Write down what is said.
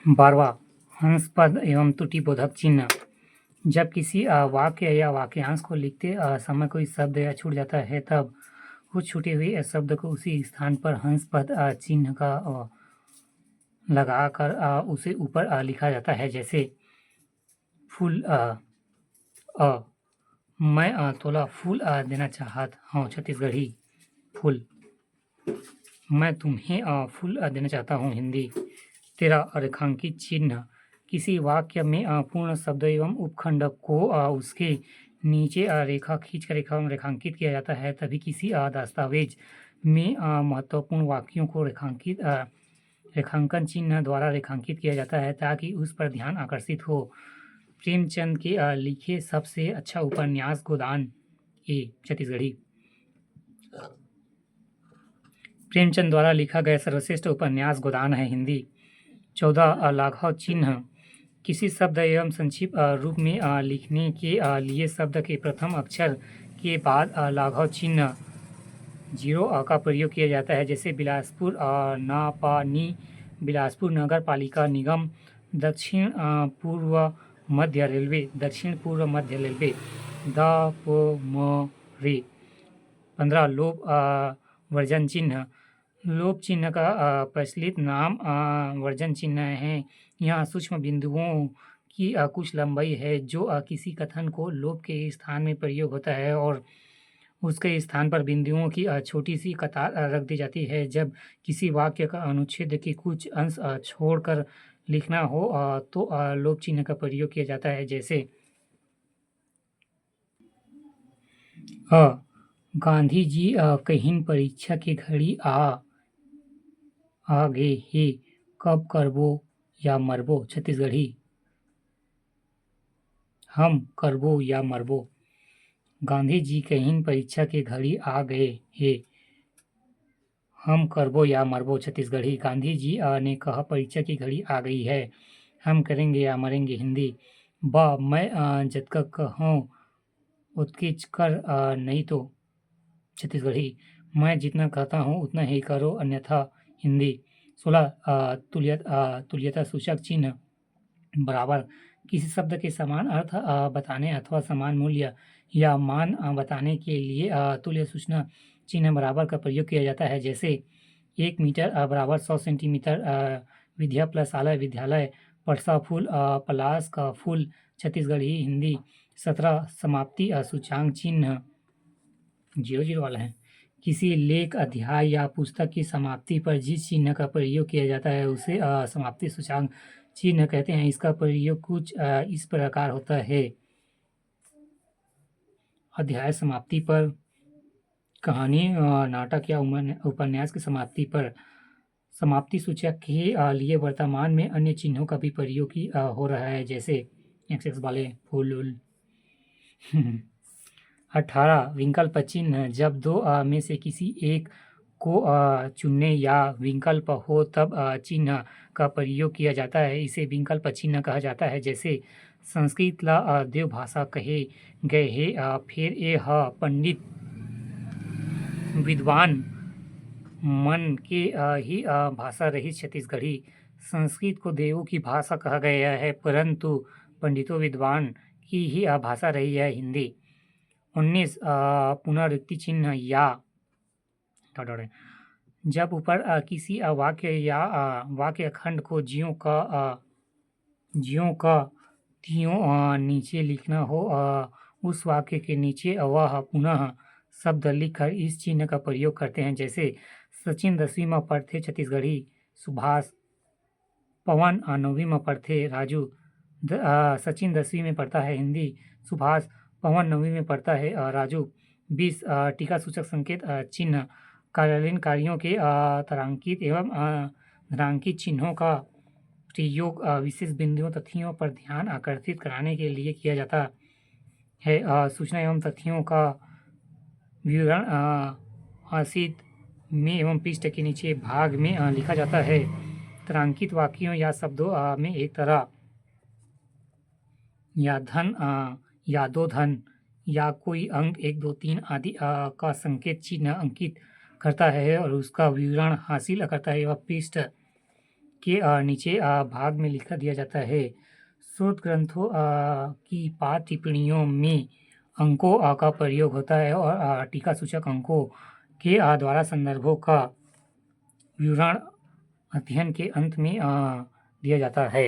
12वां हंसपद एवं त्रुटिबोधक चिन्ह। जब किसी वाक्य या वाक्यांश को लिखते समय कोई शब्द या छूट जाता है, तब उस छूटे हुए शब्द को उसी स्थान पर हंसपद चिन्ह का लगाकर उसे ऊपर लिखा जाता है। जैसे फूल मैं तोला फूल देना चाहता हूँ, छत्तीसगढ़ी फूल। मैं तुम्हें फूल देना चाहता हूँ, हिंदी। 13 रेखांकित चिन्ह। किसी वाक्य में पूर्ण शब्द एवं उपखंड को उसके नीचे रेखा खींचकर रेखांकित किया जाता है, तभी किसी दस्तावेज में महत्वपूर्ण वाक्यों को रेखांकन चिन्ह द्वारा रेखांकित किया जाता है, ताकि उस पर ध्यान आकर्षित हो। प्रेमचंद के लिखे सबसे अच्छा उपन्यास गोदान, ए छत्तीसगढ़ी। प्रेमचंद द्वारा लिखा गया सर्वश्रेष्ठ उपन्यास गोदान है, हिंदी। 14 लाघव चिन्ह। किसी शब्द एवं संक्षिप्त रूप में लिखने के लिए शब्द के प्रथम अक्षर के बाद लाघव चिन्ह 0 का प्रयोग किया जाता है। जैसे बिलासपुर नापानी, बिलासपुर नगर पालिका निगम, दक्षिण पूर्व मध्य रेलवे, दक्षिण पूर्व मध्य रेलवे, दापोमरे। 15 लोभ वर्जन चिन्ह। लोभ चिन्ह का प्रचलित नाम वर्जन चिन्ह है। यहाँ सूक्ष्म बिंदुओं की कुछ लंबाई है, जो किसी कथन को लोभ के स्थान में प्रयोग होता है, और उसके स्थान पर बिंदुओं की छोटी सी कतार रख दी जाती है। जब किसी वाक्य का अनुच्छेद के कुछ अंश छोड़कर लिखना हो तो लोभ चिन्ह का प्रयोग किया जाता है। जैसे गांधी जी कहिन परीक्षा की घड़ी आ गए हे, कब करबो या मरबो, छत्तीसगढ़ी। हम करबो या मरबो। गांधी जी कहिन परीक्षा की घड़ी आ गए हे, हम करबो या मरबो, छत्तीसगढ़ी। गांधी जी ने कहा परीक्षा की घड़ी आ गई है, हम करेंगे या मरेंगे, हिंदी। मैं जतका कहूँ उतकीच कर नहीं तो, छत्तीसगढ़ी। मैं जितना कहता हूँ उतना ही करो, अन्यथा, हिंदी। 16 तुल्यता सूचक चिन्ह बराबर। किसी शब्द के समान अर्थ बताने अथवा समान मूल्य या मान बताने के लिए तुल्य सूचना चिन्ह बराबर का प्रयोग किया जाता है। जैसे 1 मीटर बराबर 100 सेंटीमीटर, विद्या प्लस आलय विद्यालय, परसा फूल पलास का फूल, छत्तीसगढ़ी, हिंदी। 17 समाप्ति सूचांक चिन्ह 00 वाला है। किसी लेख, अध्याय या पुस्तक की समाप्ति पर जिस चिन्ह का प्रयोग किया जाता है उसे समाप्ति सूचांक चिन्ह कहते हैं। इसका प्रयोग कुछ इस प्रकार होता है। अध्याय समाप्ति पर, कहानी, नाटक या उपन्यास की समाप्ति पर। समाप्ति सूचक के लिए वर्तमान में अन्य चिन्हों का भी प्रयोग हो रहा है, जैसे एक्स वाले फूल 18 विकल्प चिन्ह। जब दो में से किसी एक को चुनने या विकल्प हो तब चिन्ह का प्रयोग किया जाता है, इसे विकल्प चिन्ह कहा जाता है। जैसे संस्कृत ला देव भाषा कहे गए हे, फिर ए पंडित विद्वान मन के ही भाषा रही, छत्तीसगढ़ी। संस्कृत को देवों की भाषा कहा गया है, परंतु पंडितों विद्वान की ही भाषा रही है, हिंदी। 19 पुनरुक्ति चिन्ह या जब ऊपर किसी वाक्य या वाक्य खंड को ज्यों का त्यों नीचे लिखना हो, उस वाक्य के नीचे वह पुनः शब्द लिखकर इस चिन्ह का प्रयोग करते हैं। जैसे सचिन 10वीं में पढ़ते, छत्तीसगढ़ी। सुभाष। पवन 9वीं में पढ़ते, राजू। सचिन 10वीं में पढ़ता है, हिंदी। सुभाष। पवन 9वीं में पढ़ता है, राजू। 20 टीका सूचक संकेत चिन्ह। कार्यालयीन कार्यों के तारांकित एवं धनांकित चिन्हों का प्रयोग विशेष बिंदुओं तथ्यों पर ध्यान आकर्षित कराने के लिए किया जाता है। सूचना एवं तथ्यों का विवरण हाशिए में एवं पृष्ठ के नीचे भाग में लिखा जाता है। तारांकित वाक्यों या शब्दों में एक तरह या धन या दो धन या कोई अंक 1 2 3 आदि का संकेत चिन्ह अंकित करता है और उसका विवरण हासिल करता है। वह पृष्ठ के नीचे भाग में लिखा दिया जाता है। शोध ग्रंथों की पाठ टिप्पणियों में अंकों का प्रयोग होता है और टीका सूचक अंकों के द्वारा संदर्भों का विवरण अध्ययन के अंत में दिया जाता है।